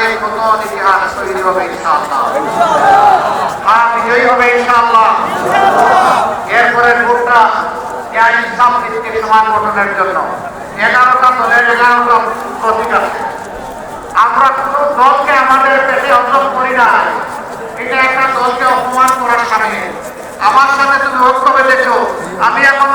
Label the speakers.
Speaker 1: অনেক নতুন ইতিহাস তৈরি হবে ইনশাআল্লাহ। বিজয়ী হবে ইনশাআল্লাহ। এরপরে ভোটটা ইনসাফ ভিত্তিক সমাজ গঠনের জন্য 11টা দলের 11টা প্রতীক আছে। আমরা কোনো দলকে আমাদের পেটে হজম করি না, এটা একটা দলকে অপমান করার সামিল। আমার সাথে তুমি ঐক্য বেঁধেছো, আমি এখন